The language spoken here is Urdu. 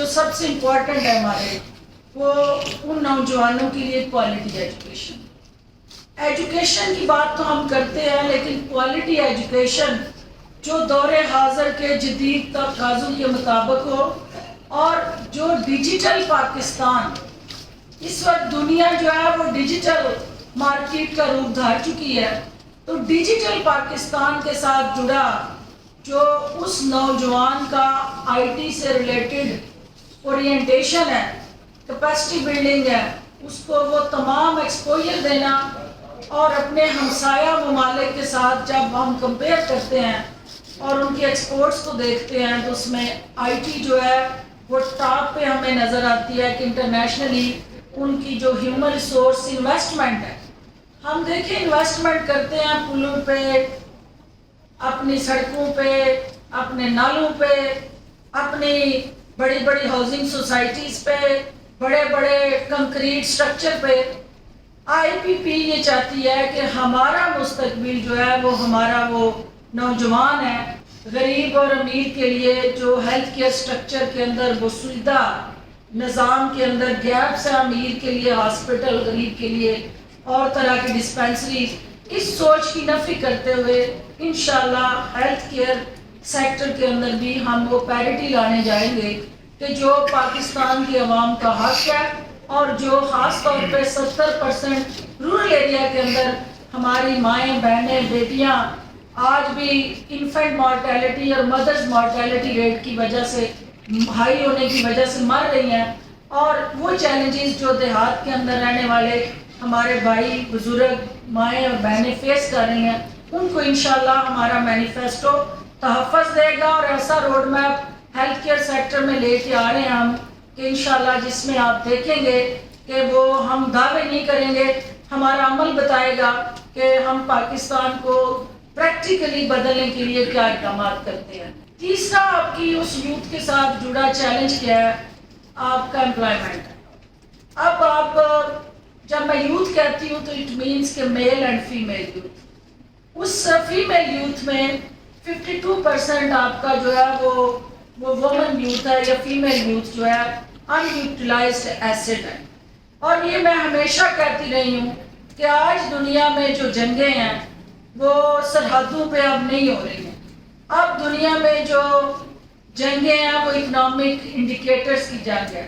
جو سب سے امپورٹنٹ ہے ہمارے وہ ان نوجوانوں کے لیے کوالٹی ایجوکیشن. ایجوکیشن کی بات تو ہم کرتے ہیں لیکن کوالٹی ایجوکیشن جو دور حاضر کے جدید تقاضوں کے مطابق ہو اور جو ڈیجیٹل پاکستان اس وقت دنیا جو ہے وہ ڈیجیٹل مارکیٹ کا روپ دھار چکی ہے تو ڈیجیٹل پاکستان کے ساتھ جڑا جو اس نوجوان کا آئی ٹی سے ریلیٹڈ اورینٹیشن ہے کیپیسٹی بلڈنگ ہے اس کو وہ تمام ایکسپوجر دینا اور اپنے ہمسایہ ممالک کے ساتھ جب ہم کمپیئر کرتے ہیں اور ان کی ایکسپورٹس کو دیکھتے ہیں تو اس میں آئی ٹی جو ہے وہ ٹاپ پہ ہمیں نظر آتی ہے کہ انٹرنیشنلی ان کی جو ہیومن ریسورس انویسٹمنٹ ہے ہم دیکھیں انویسٹمنٹ کرتے ہیں پلوں پہ اپنی سڑکوں پہ اپنے نالوں پہ اپنی بڑی بڑی ہاؤسنگ سوسائٹیز پہ بڑے بڑے کنکریٹ سٹرکچر پہ. آئی پی پی یہ چاہتی ہے کہ ہمارا مستقبل جو ہے وہ ہمارا وہ نوجوان ہے غریب اور امیر کے لیے جو ہیلتھ کیئر سٹرکچر کے اندر وہ سویدھا نظام کے اندر گیپس ہیں امیر کے لیے ہاسپٹل غریب کے لیے اور طرح کی ڈسپینسریز اس سوچ کی نفی کرتے ہوئے انشاءاللہ ہیلتھ کیئر سیکٹر کے اندر بھی ہم وہ پیرٹی لانے جائیں گے کہ جو پاکستان کے عوام کا حق ہے اور جو خاص طور پہ 70% رورل ایریا کے اندر ہماری مائیں بہنیں بیٹیاں آج بھی انفینٹ مارٹیلٹی اور مدرز مارٹیلٹی ریٹ کی وجہ سے ہائی ہونے کی وجہ سے مر رہی ہیں اور وہ چیلنجز جو دیہات کے اندر رہنے والے ہمارے بھائی بزرگ مائیں اور بہنیں فیس کر رہی ہیں ان کو انشاءاللہ ہمارا مینیفیسٹو تحفظ دے گا اور ایسا road map health care sector میں لے کے آ رہے ہیں ہم کہ انشاءاللہ جس میں آپ دیکھیں گے کہ وہ ہم دعوے نہیں کریں گے ہمارا عمل بتائے گا کہ ہم پاکستان کو پریکٹیکلی بدلنے کے لیے کیا اقدامات کرتے ہیں. تیسرا آپ کی اس یوتھ کے ساتھ جڑا چیلنج کیا ہے آپ کا امپلائمنٹ. اب آپ جب میں یوتھ کہتی ہوں تو اٹ مینس کہ میل اینڈ فیمیل یوتھ. اس فیمیل یوتھ میں 52% آپ کا جو ہے وہ وومن یوتھ ہے یا فیمیل یوتھ جو ہے ان یوٹیلائزڈ ایسٹ ہے. اور یہ میں ہمیشہ کہتی رہی ہوں کہ آج دنیا میں جو جنگیں ہیں وہ سرحدوں پہ اب نہیں ہو رہی ہیں. اب دنیا میں جو جنگیں ہیں وہ اکنامک انڈیکیٹرز کی جنگ ہے.